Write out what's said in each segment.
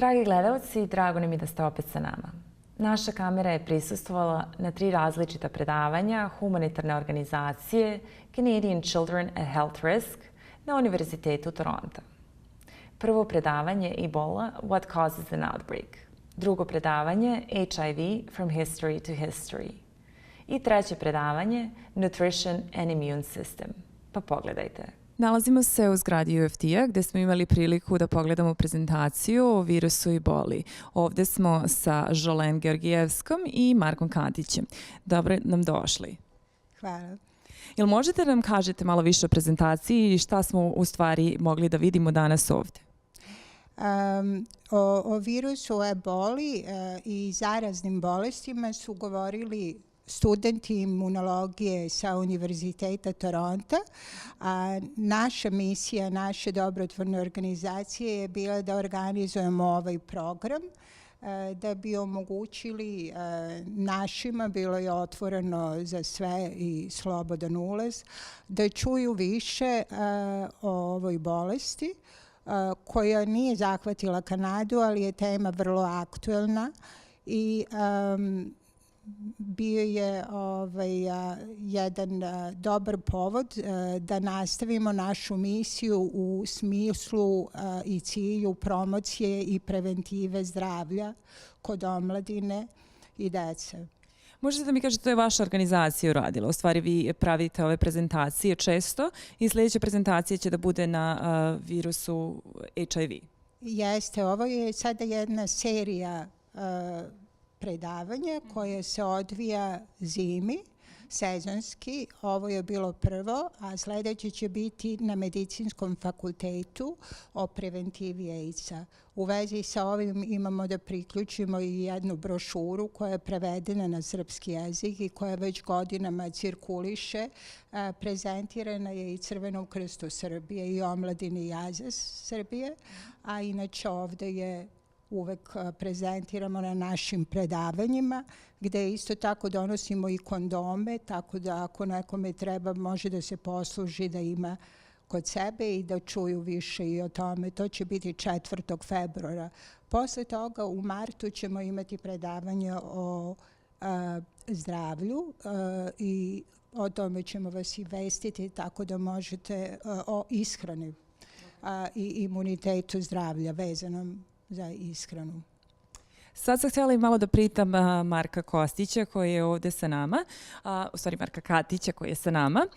Dragi gledalci, drago nam je da ste opet sa nama. Naša kamera je prisustvovala na 3 različita predavanja humanitarne organizacije Canadian Children at Health Risk na Univerzitetu Toronto. Prvo predavanje Ebola, What Causes an Outbreak. Drugo predavanje HIV From History to History. I treće predavanje Nutrition and Immune System. Pa pogledajte. Nalazimo se u zgradi UFT-a gdje smo imali priliku da pogledamo prezentaciju o virusu Eboli. Ovdje smo sa Zolen Georgievskom i Markom Katićem. Dobro nam došli. Hvala. Jel možete nam kažete malo više o prezentaciji i šta smo u stvari mogli da vidimo danas ovdje? O virusu Eboli i zaraznim bolestima su govorili studenti imunologije sa Univerziteta Toronto, a naša misija, naše dobrotvorne organizacije je bila da organizujemo ovaj program da bi omogućili našima, bilo je otvoreno za sve i slobodan ulaz, da čuju više o ovoj bolesti koja nije zahvatila Kanadu, ali je tema vrlo aktuelna i bio je jedan dobar povod da nastavimo našu misiju u smislu i cilju promocije i preventive zdravlja kod omladine i dece. Možete da mi kažete, to je vaša organizacija uradila. U stvari vi pravite ove prezentacije često i sljedeća prezentacija će da bude na virusu HIV. Jeste, ovo je sada jedna serija predavanja koje se odvija zimi, sezonski. Ovo je bilo prvo, a sljedeće će biti na Medicinskom fakultetu o preventivi AIDS-a. U vezi sa ovim imamo da priključimo i jednu brošuru koja je prevedena na srpski jezik i koja već godinama cirkuliše. Prezentirana je i Crvenom krstu Srbije i Omladini Jazes Srbije, a inače ovdje je uvek prezentiramo na našim predavanjima, gde isto tako donosimo i kondome, tako da ako nekome treba može da se posluži da ima kod sebe i da čuju više i o tome. To će biti 4. februara. Posle toga u martu ćemo imati predavanje o zdravlju i o tome ćemo vas i vestiti tako da možete o ishrani i imunitetu zdravlja vezanom za ishranu. Sad sam htjela i malo da pritam Marka Kostića koji je ovdje sa nama, u stvari Marka Katića koji je sa nama.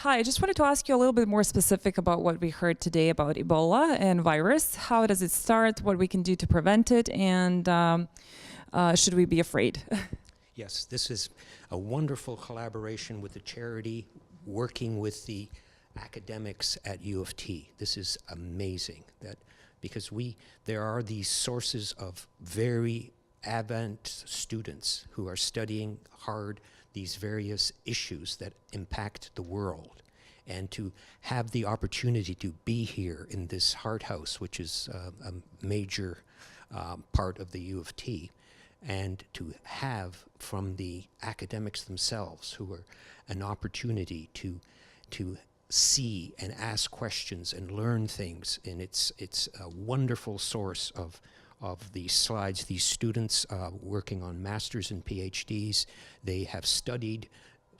Hi, I just wanted to ask you a little bit more specific about what we heard today about Ebola and virus. How does it start, what we can do to prevent it, and should we be afraid? Yes, this is a wonderful collaboration with the charity working with the academics at U of T. This is amazing because there are these sources of very advanced students who are studying hard these various issues that impact the world. And to have the opportunity to be here in this Heart House, which is a major part of the U of T, and to have from the academics themselves who are an opportunity to see and ask questions and learn things, and it's a wonderful source of these slides. These students working on masters and PhDs, they have studied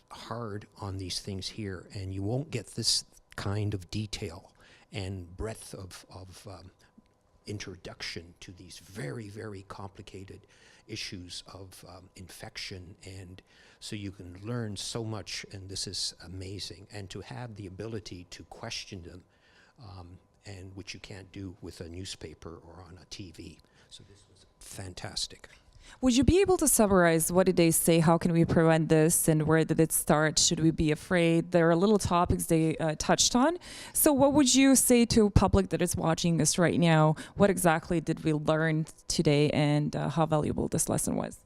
hard on these things here, and you won't get this kind of detail and breadth of introduction to these very, very complicated issues of infection, and so you can learn so much, and this is amazing. And to have the ability to question them, and which you can't do with a newspaper or on a TV. So this was fantastic. Would you be able to summarize what did they say? How can we prevent this, and where did it start? Should we be afraid? There are little topics they touched on. So what would you say to public that is watching this right now? What exactly did we learn today, and how valuable this lesson was?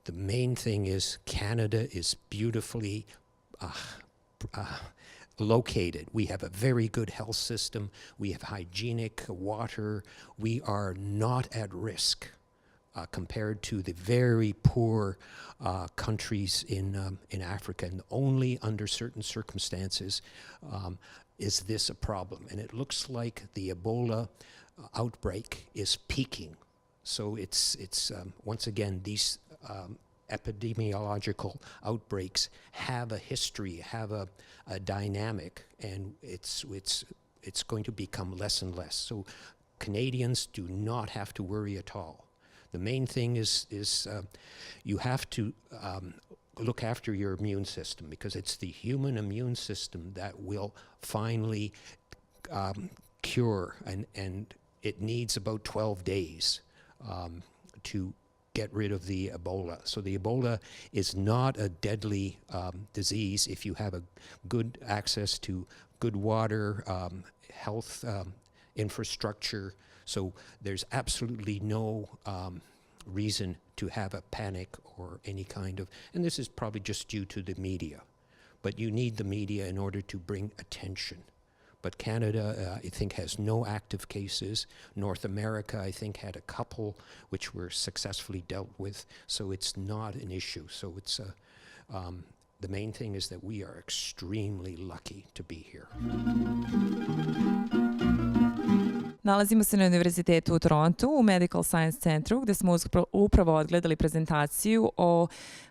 The main thing is Canada is beautifully located. We have a very good health system. We have hygienic water. We are not at risk compared to the very poor countries in Africa. And only under certain circumstances is this a problem. And it looks like the Ebola outbreak is peaking. So it's once again, these epidemiological outbreaks have a history, have a dynamic, and it's going to become less and less. So Canadians do not have to worry at all. The main thing is you have to look after your immune system, because it's the human immune system that will finally cure, and it needs about 12 days to get rid of the Ebola. So the Ebola is not a deadly disease if you have a good access to good water, health infrastructure. So there's absolutely no reason to have a panic or any kind of, and this is probably just due to the media, but you need the media in order to bring attention. But Canada, I think, has no active cases. North America, I think, had a couple which were successfully dealt with, so it's not an issue. So it's the main thing is that we are extremely lucky to be here. Nalazimo se na Univerzitetu u Torontu u Medical Science centru gdje smo upravo odgledali prezentaciju o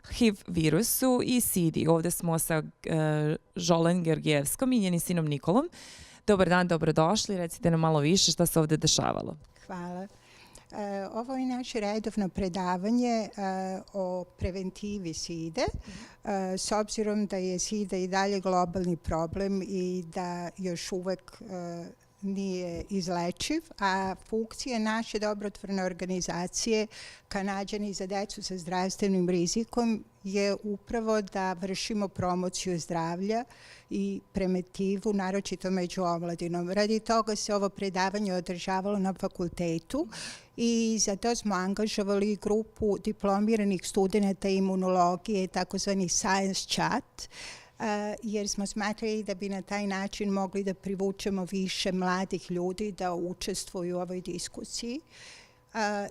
HIV virusu i SIDI. Ovdje smo sa Zolen Georgievskom i njenim sinom Nikolom. Dobar dan, dobrodošli. Recite nam malo više šta se ovdje dešavalo. Hvala. Ovo je naše redovno predavanje o preventivi SIDE, s obzirom da je SIDA i dalje globalni problem i da još uvek nije izlečiv, a funkcija naše dobrotvorne organizacije Kanađani za decu sa zdravstvenim rizikom je upravo da vršimo promociju zdravlja i preventivu, naročito među omladinom. Radi toga se ovo predavanje održavalo na fakultetu i za to smo angažovali grupu diplomiranih studenata imunologije, takozvani Science Chat, jer smo smatrali da bi na taj način mogli da privučemo više mladih ljudi da učestvuju u ovoj diskusiji.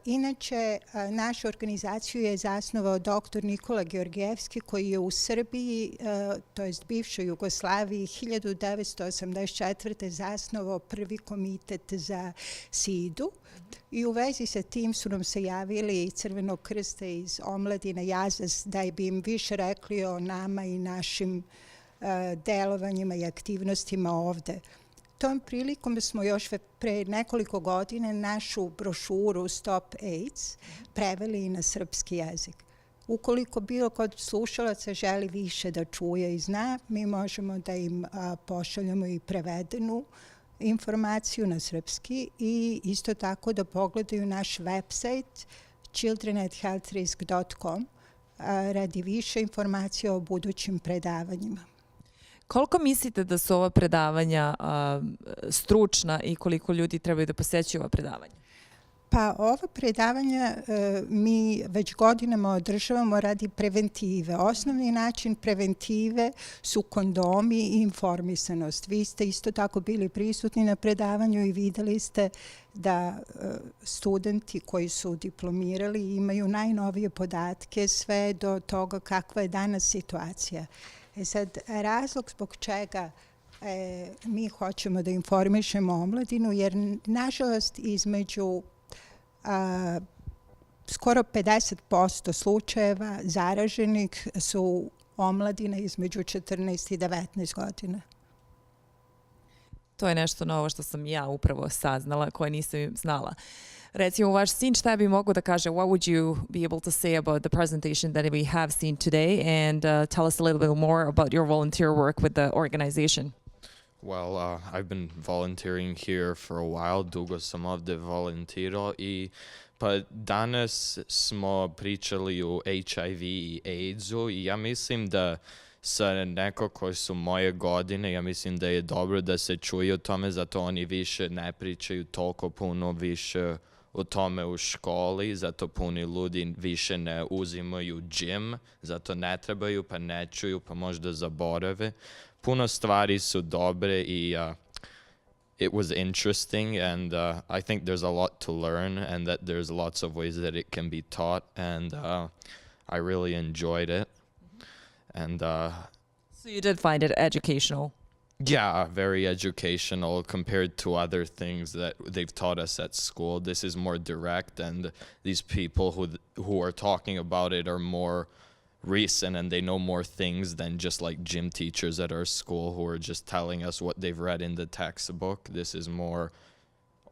Inače, našu organizaciju je zasnovao dr. Nikola Georgievski, koji je u Srbiji, to jest bivšoj Jugoslaviji, 1984. zasnovao prvi komitet za SIDU. I u vezi sa tim su nam se javili i Crvenog krsta iz omladine Jazas da bi im više rekli o nama i našim delovanjima i aktivnostima ovde. Tom prilikom smo još pre nekoliko godina našu brošuru Stop AIDS preveli i na srpski jezik. Ukoliko bilo kod slušalaca želi više da čuje i zna, mi možemo da im pošaljemo i prevedenu informaciju na srpski i isto tako da pogledaju naš website children@healthrisk.com radi više informacija o budućim predavanjima. Koliko mislite da su ova predavanja stručna i koliko ljudi trebaju da posećuju ova predavanja? Pa ova predavanja mi već godinama održavamo radi preventive. Osnovni način preventive su kondomi i informisanost. Vi ste isto tako bili prisutni na predavanju i videli ste da studenti koji su diplomirali imaju najnovije podatke sve do toga kakva je danas situacija. Sad, razlog zbog čega mi hoćemo da informišemo omladinu, jer nažalost između skoro 50% slučajeva zaraženih su omladine između 14 i 19 godina. To je nešto novo što sam ja upravo saznala, koje nisam znala. Recimo, vaš sin šta bi mogao da kaže? What would you be able to say about the presentation that we have seen today, and tell us a little bit more about your volunteer work with the organization? Well, I've been volunteering here for a while. Dugo sam ovde volontirao i pa danas smo pričali o HIV i AIDS-u i ja mislim da sa neko koji su moje godine, ja mislim da je dobro da se čuje o tome, zato oni više ne pričaju toliko puno više o tome u školi, zato puni ljudi više ne uzimaju gym, zato ne trebaju, pa ne čuju, pa možda zaborave. Puno stvari su dobre i it was interesting, and I think there's a lot to learn and that there's lots of ways that it can be taught, and I really enjoyed it. And so you did find it educational? Yeah, very educational compared to other things that they've taught us at school. This is more direct, and these people who are talking about it are more recent, and they know more things than just like gym teachers at our school who are just telling us what they've read in the textbook. This is more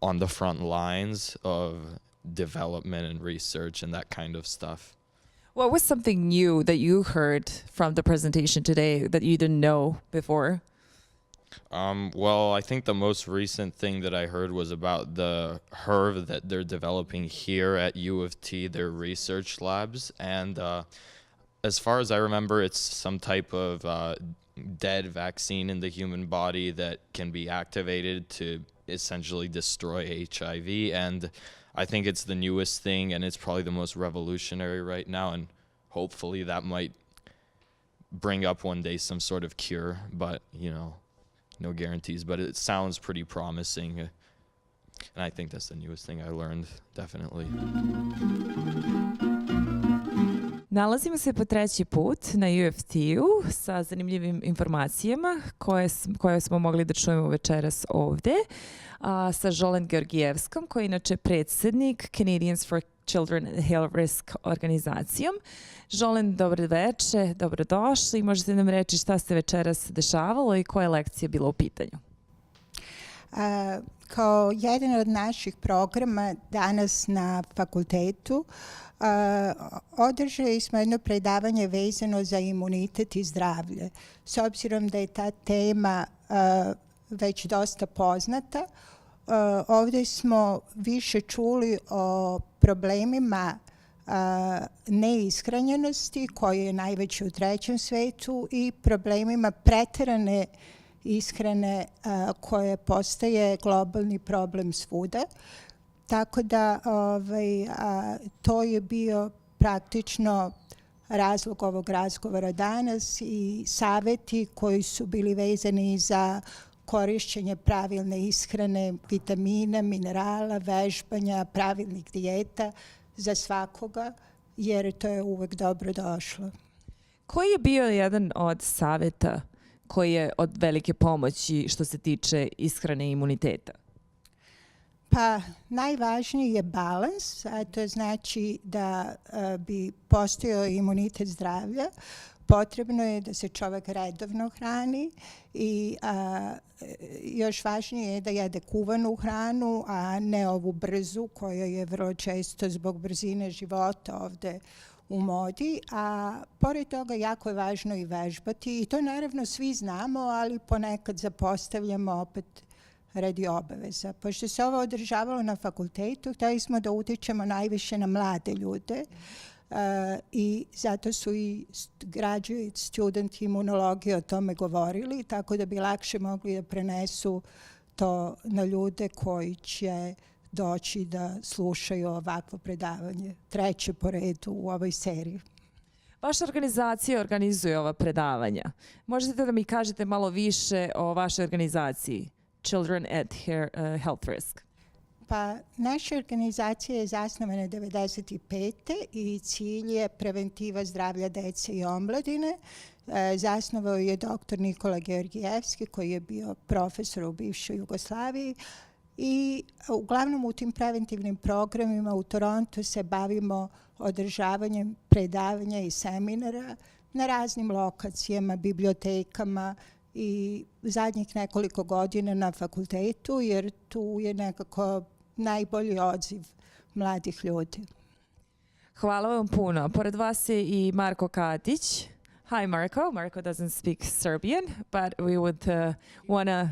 on the front lines of development and research and that kind of stuff. What was something new that you heard from the presentation today that you didn't know before? Well, I think the most recent thing that I heard was about the HERV that they're developing here at U of T, their research labs. And as far as I remember, it's some type of dead vaccine in the human body that can be activated to essentially destroy HIV. And I think it's the newest thing, and it's probably the most revolutionary right now. And hopefully that might bring up one day some sort of cure, but, you know, no guarantees, but it sounds pretty promising. And I think that's the newest thing I learned, definitely. Nalazimo se po treći put na UFT-u sa zanimljivim informacijama koje smo mogli da čujemo večeras ovde sa Zolen Georgievskom, koji je inače predsjednik Canadians for Children at Health Risk organizacijom. Zolen, dobro veče, dobrodošli. Možete nam reći šta se večeras dešavalo i koja lekcija bila u pitanju? Kao jedan od naših programa danas na fakultetu održali smo jedno predavanje vezano za imunitet i zdravlje. S obzirom da je ta tema već dosta poznata, ovdje smo više čuli o problemima neishranjenosti, koje je najveće u trećem svetu, i problemima preterane ishrane koje postaje globalni problem svuda. Tako da to je bio praktično razlog ovog razgovora danas i savjeti koji su bili vezani za korišćenje pravilne ishrane, vitamina, minerala, vežbanja, pravilnih dijeta za svakoga, jer to je uvek dobro došlo. Koji je bio jedan od savjeta koji je od velike pomoći što se tiče ishrane i imuniteta? Pa najvažniji je balans, a to znači da bi postojao imunitet zdravlja, potrebno je da se čovjek redovno hrani i još važnije je da jede kuvanu hranu, a ne ovu brzu koja je vrlo često zbog brzine života ovde u modi. A pored toga jako je važno i vežbati i to naravno svi znamo, ali ponekad zapostavljamo opet radi obaveza. Pošto se ovo održavalo na fakultetu, htjeli smo da utičemo najviše na mlade ljude i zato su i graduate student imunologije o tome govorili, tako da bi lakše mogli da prenesu to na ljude koji će doći da slušaju ovakvo predavanje, treće po redu u ovoj seriji. Vaša organizacija organizuje ova predavanja. Možete da mi kažete malo više o vašoj organizaciji? Children at Health Risk. Pa naša organizacija je zasnovana 1995. i cilj je preventiva zdravlja dece i omladine. Zasnovao je dr. Nikola Georgievski, koji je bio profesor u bivšoj Jugoslaviji, i uglavnom u tim preventivnim programima u Torontu se bavimo održavanjem predavanja i seminara na raznim lokacijama, bibliotekama i zadnjih nekoliko godina na fakultetu, jer tu je nekako najbolji odziv mladih ljudi. Hvala vam puno. Pored vas je i Marko Katic. Hi, Marko. Marko doesn't speak Serbian, but we would want to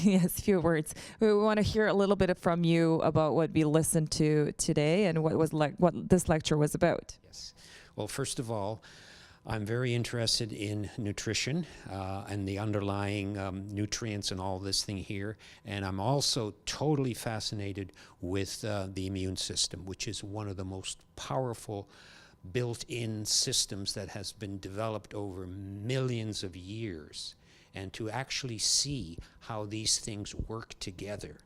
yes, few words. We want to hear a little bit from you about what we listened to today and what this lecture was about. Yes. Well, first of all, I'm very interested in nutrition and the underlying nutrients and all this thing here. And I'm also totally fascinated with the immune system, which is one of the most powerful built-in systems that has been developed over millions of years. And to actually see how these things work together,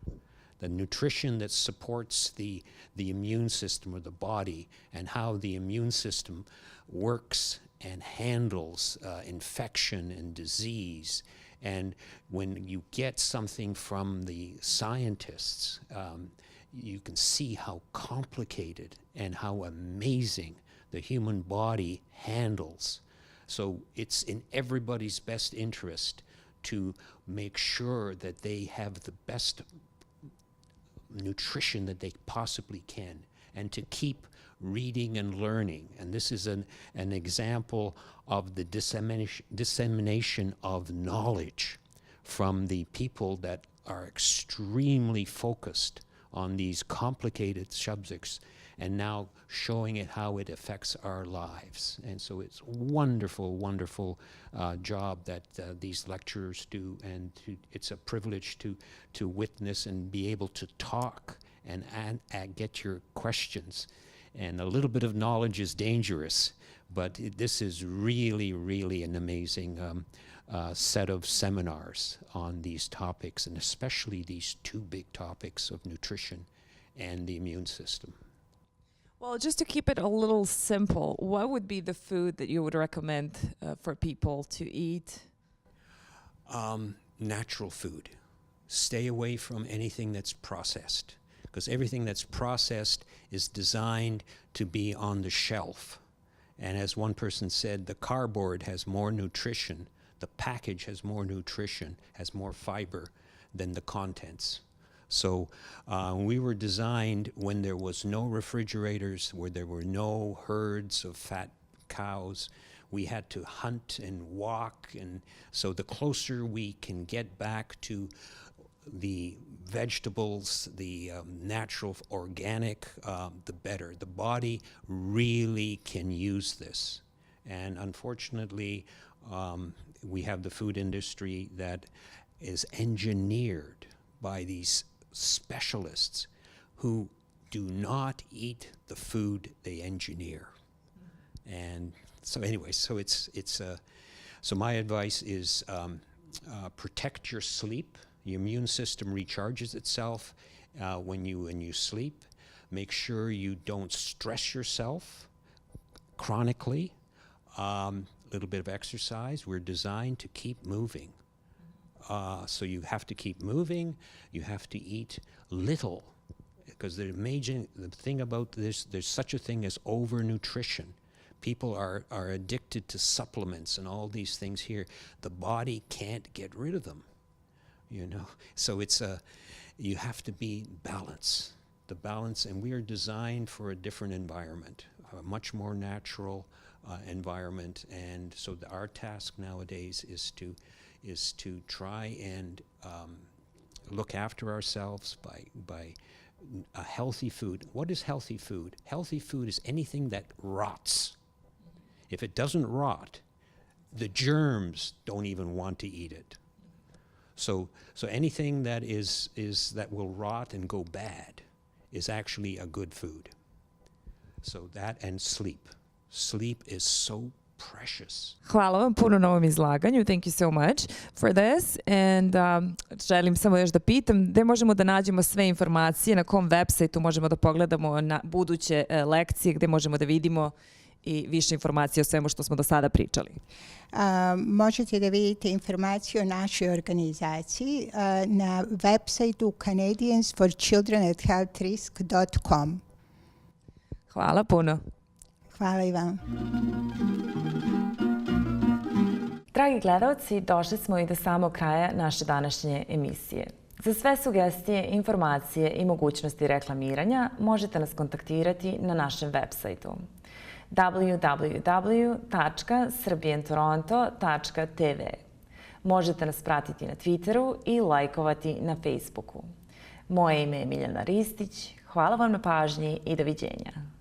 the nutrition that supports the immune system of the body, and how the immune system works and handles infection and disease, And when you get something from the scientists, you can see how complicated and how amazing the human body handles. So it's in everybody's best interest to make sure that they have the best nutrition that they possibly can, and to keep reading and learning. And this is an example of the dissemination of knowledge from the people that are extremely focused on these complicated subjects, and now showing it how it affects our lives. And so it's wonderful, wonderful job that these lecturers do, and it's a privilege to witness and be able to talk and get your questions. And a little bit of knowledge is dangerous, but this is really, really an amazing set of seminars on these topics, and especially these two big topics of nutrition and the immune system. Well, just to keep it a little simple, what would be the food that you would recommend for people to eat? Natural food. Stay away from anything that's processed, because everything that's processed is designed to be on the shelf. And as one person said, the cardboard has more nutrition, the package has more nutrition, has more fiber than the contents. So we were designed when there was no refrigerators, where there were no herds of fat cows. We had to hunt and walk, and so the closer we can get back to the vegetables, the natural, organic, the better. The body really can use this. And unfortunately, we have the food industry that is engineered by these specialists who do not eat the food they engineer. And so anyway, so so my advice is protect your sleep. Your immune system recharges itself when you sleep. Make sure you don't stress yourself chronically. A little bit of exercise. We're designed to keep moving. So you have to keep moving. You have to eat little, because the thing about this, there's such a thing as overnutrition. People are addicted to supplements and all these things here. The body can't get rid of them, you know. So you have to be balanced. The balance, and we are designed for a different environment, a much more natural environment. And so our task nowadays is to try and look after ourselves by a healthy food. What is healthy food? Healthy food is anything that rots. If it doesn't rot, the germs don't even want to eat it. So anything that that will rot and go bad is actually a good food. So that, and sleep. Sleep is so precious. Hvala vam puno na ovom izlaganju. Thank you so much for this. And želim samo još da pitam, gde možemo da nađemo sve informacije, na kom websajtu možemo da pogledamo na buduće lekcije, gde možemo da vidimo i više informacije o svemu što smo do sada pričali. Možete da vidite informaciju o našoj organizaciji na websajtu canadiansforchildren@healthrisk.com. Hvala puno. Hvala i vam. Dragi gledalci, došli smo i do samog kraja naše današnje emisije. Za sve sugestije, informacije i mogućnosti reklamiranja možete nas kontaktirati na našem websajtu www.serbiantoronto.tv. Možete nas pratiti na Twitteru i lajkovati na Facebooku. Moje ime je Miljana Ristić. Hvala vam na pažnji i doviđenja.